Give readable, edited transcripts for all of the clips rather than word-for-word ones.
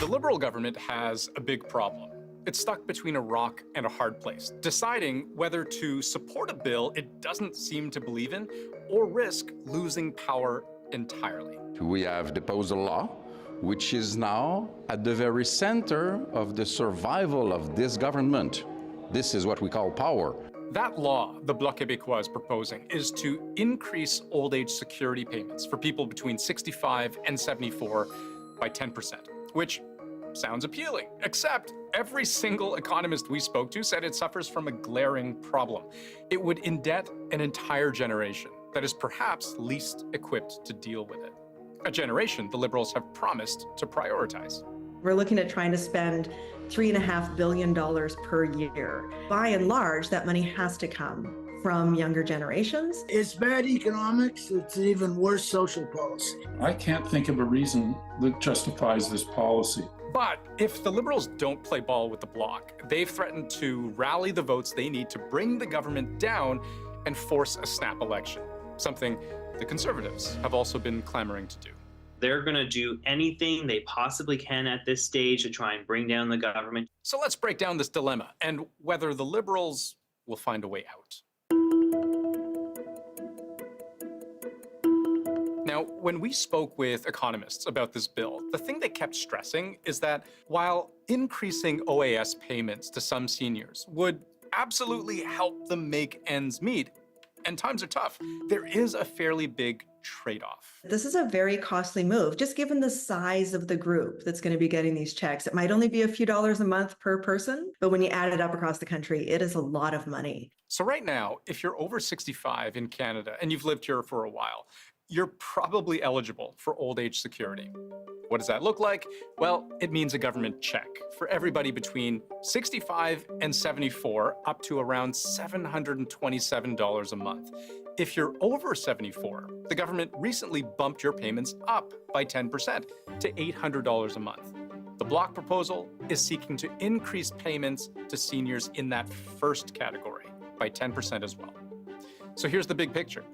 The Liberal government has a big problem. It's stuck between a rock and a hard place, deciding whether to support a bill it doesn't seem to believe in or risk losing power entirely. We have deposed a law which is now at the very center of the survival of this government. This is what we call power. That law the Bloc Québécois is proposing is to increase old age security payments for people between 65 and 74 by 10%, which sounds appealing, except every single economist we spoke to said it suffers from a glaring problem. It would indebt an entire generation that is perhaps least equipped to deal with it. A generation the Liberals have promised to prioritize. We're looking at trying to spend $3.5 billion per year. By and large, that money has to come from younger generations. It's bad economics. It's even worse social policy. I can't think of a reason that justifies this policy. But if the Liberals don't play ball with the Bloc, they've threatened to rally the votes they need to bring the government down and force a snap election, something the Conservatives have also been clamoring to do. They're going to do anything they possibly can at this stage to try and bring down the government. So let's break down this dilemma and whether the Liberals will find a way out. Now, when we spoke with economists about this bill, the thing they kept stressing is that while increasing OAS payments to some seniors would absolutely help them make ends meet, and times are tough, there is a fairly big trade-off. This is a very costly move, just given the size of the group that's going to be getting these checks. It might only be a few dollars a month per person, but when you add it up across the country, it is a lot of money. So right now, if you're over 65 in Canada and you've lived here for a while, you're probably eligible for old age security. What does that look like? Well, it means a government check for everybody between 65 and 74, up to around $727 a month. If you're over 74, the government recently bumped your payments up by 10% to $800 a month. The Bloc proposal is seeking to increase payments to seniors in that first category by 10% as well. So here's the big picture.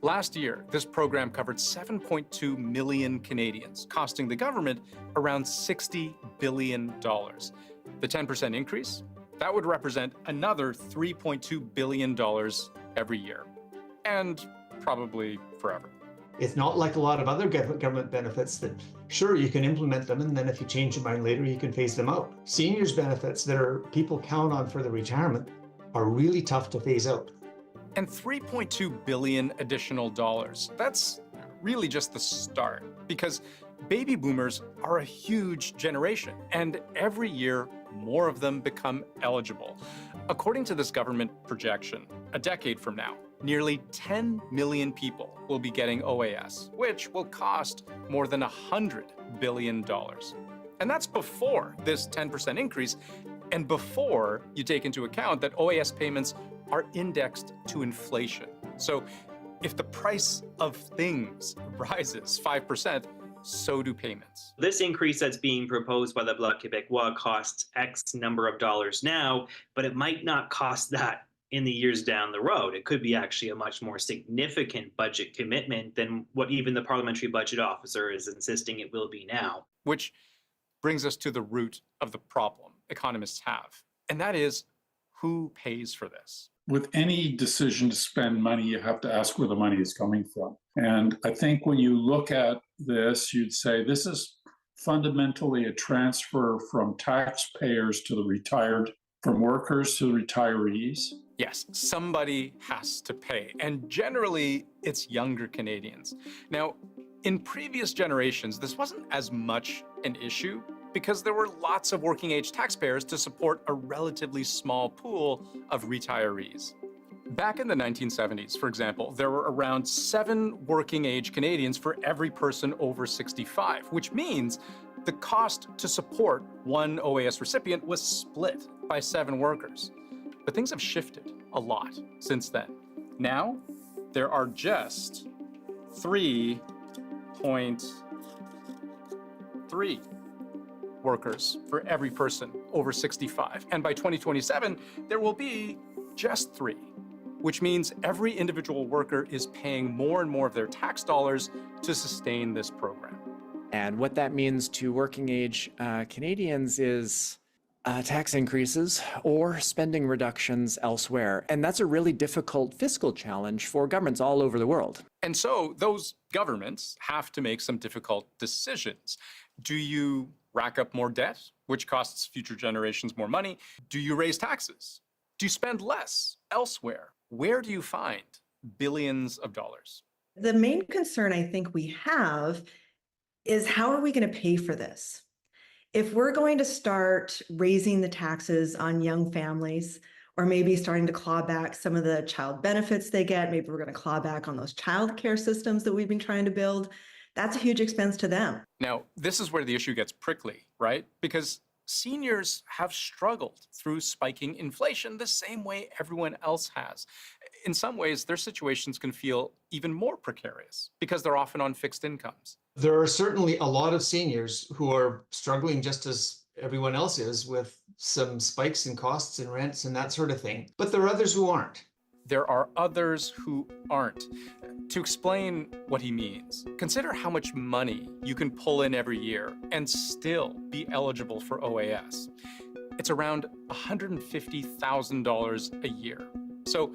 Last year, this program covered 7.2 million Canadians, costing the government around $60 billion. The 10% increase, that would represent another $3.2 billion every year, and probably forever. It's not like a lot of other government benefits that, sure, you can implement them, and then if you change your mind later, you can phase them out. Seniors' benefits that people count on for their retirement are really tough to phase out. And $3.2 billion additional dollars, that's really just the start, because baby boomers are a huge generation, and every year, more of them become eligible. According to this government projection, a decade from now, nearly 10 million people will be getting OAS, which will cost more than $100 billion. And that's before this 10% increase, and before you take into account that OAS payments are indexed to inflation. So if the price of things rises 5%, so do payments. This increase that's being proposed by the Bloc Québécois costs X number of dollars now, but it might not cost that in the years down the road. It could be actually a much more significant budget commitment than what even the parliamentary budget officer is insisting it will be now. Which brings us to the root of the problem economists have, and that is, who pays for this? With any decision to spend money, you have to ask where the money is coming from. And I think when you look at this, you'd say this is fundamentally a transfer from taxpayers to the retired, from workers to the retirees. Yes, somebody has to pay, and generally it's younger Canadians. Now, in previous generations, this wasn't as much an issue because there were lots of working-age taxpayers to support a relatively small pool of retirees. Back in the 1970s, for example, there were around 7 working-age Canadians for every person over 65, which means the cost to support one OAS recipient was split by 7 workers. But things have shifted a lot since then. Now, there are just 3.3 workers for every person over 65. And by 2027, there will be just 3, which means every individual worker is paying more and more of their tax dollars to sustain this program. And what that means to working age Canadians is tax increases or spending reductions elsewhere. And that's a really difficult fiscal challenge for governments all over the world. And so those governments have to make some difficult decisions. Do you rack up more debt, which costs future generations more money? Do you raise taxes? Do you spend less elsewhere? Where do you find billions of dollars? The main concern I think we have is how are we going to pay for this? If we're going to start raising the taxes on young families, or maybe starting to claw back some of the child benefits they get, maybe we're going to claw back on those childcare systems that we've been trying to build, that's a huge expense to them. Now, this is where the issue gets prickly, right? Because seniors have struggled through spiking inflation the same way everyone else has. In some ways, their situations can feel even more precarious because they're often on fixed incomes. There are certainly a lot of seniors who are struggling just as everyone else is with some spikes in costs and rents and that sort of thing. But there are others who aren't. There are others who aren't. To explain what he means, consider how much money you can pull in every year and still be eligible for OAS. It's around $150,000 a year. So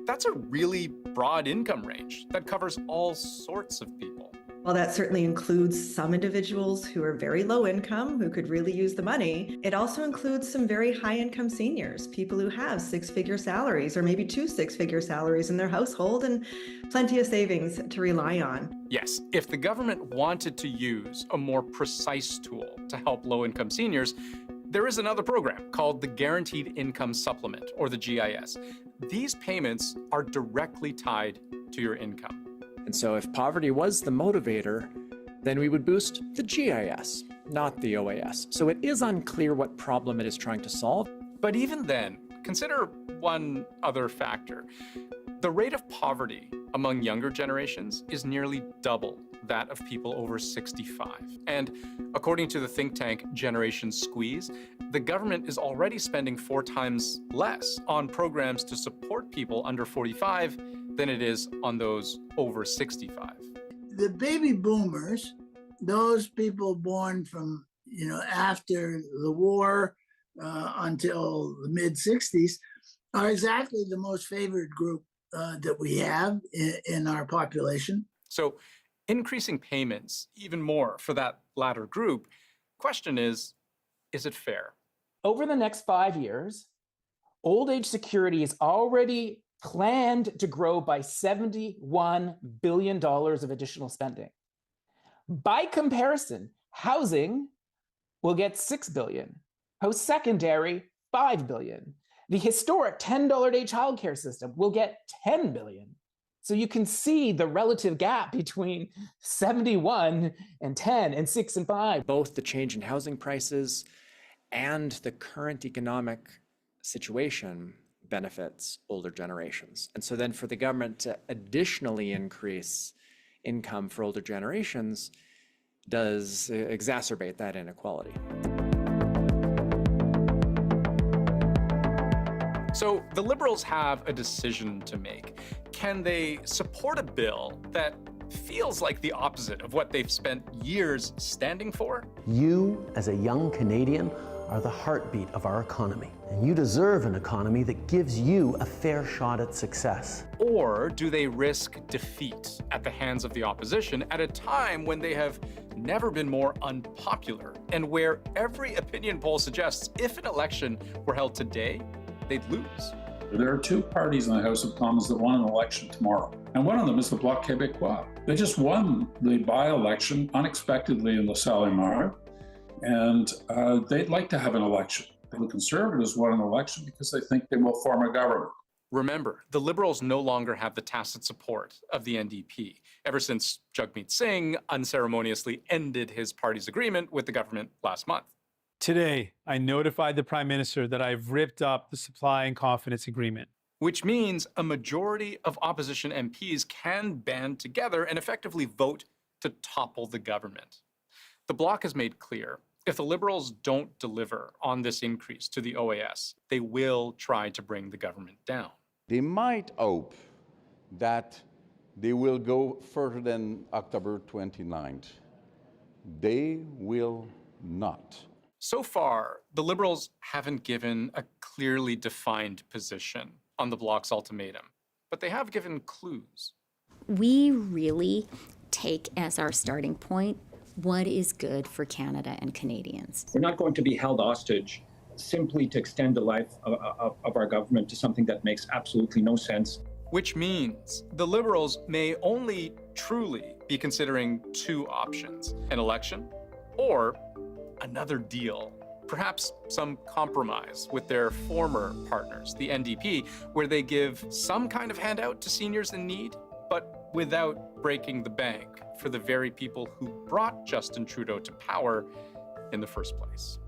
that's a really broad income range that covers all sorts of people. While that certainly includes some individuals who are very low income, who could really use the money, it also includes some very high income seniors, people who have six-figure salaries or maybe two six-figure salaries in their household and plenty of savings to rely on. Yes, if the government wanted to use a more precise tool to help low income seniors, there is another program called the Guaranteed Income Supplement, or the GIS. These payments are directly tied to your income. And so if poverty was the motivator, then we would boost the GIS, not the OAS. So it is unclear what problem it is trying to solve. But even then, consider one other factor. The rate of poverty among younger generations is nearly double that of people over 65. And according to the think tank Generation Squeeze, the government is already spending 4 times less on programs to support people under 45 than it is on those over 65. The baby boomers, those people born from, after the war until the mid 60s, are exactly the most favored group that we have in our population. So increasing payments even more for that latter group, question is it fair? Over the next 5 years, old age security is already planned to grow by $71 billion of additional spending. By comparison, housing will get $6 billion, post-secondary, $5 billion. The historic $10 a day childcare system will get $10 billion. So you can see the relative gap between 71 and 10 and 6 and 5. Both the change in housing prices and the current economic situation benefits older generations. And so then for the government to additionally increase income for older generations does exacerbate that inequality. So the Liberals have a decision to make. Can they support a bill that feels like the opposite of what they've spent years standing for? You, as a young Canadian, are the heartbeat of our economy, and you deserve an economy that gives you a fair shot at success. Or do they risk defeat at the hands of the opposition at a time when they have never been more unpopular and where every opinion poll suggests if an election were held today, they'd lose? There are 2 parties in the House of Commons that want an election tomorrow, and one of them is the Bloc Québécois. They just won the by-election unexpectedly in La Salle-Mar, and they'd like to have an election. The Conservatives want an election because they think they will form a government. Remember, the Liberals no longer have the tacit support of the NDP, ever since Jagmeet Singh unceremoniously ended his party's agreement with the government last month. Today, I notified the Prime Minister that I've ripped up the supply and confidence agreement. Which means a majority of opposition MPs can band together and effectively vote to topple the government. The Bloc has made clear, if the Liberals don't deliver on this increase to the OAS, they will try to bring the government down. They might hope that they will go further than October 29th. They will not. So far, the Liberals haven't given a clearly defined position on the Bloc's ultimatum, but they have given clues. We really take as our starting point what is good for Canada and Canadians. We're not going to be held hostage simply to extend the life of our government to something that makes absolutely no sense. Which means the Liberals may only truly be considering two options: an election or another deal. Perhaps some compromise with their former partners, the NDP, where they give some kind of handout to seniors in need, but without breaking the bank for the very people who brought Justin Trudeau to power in the first place.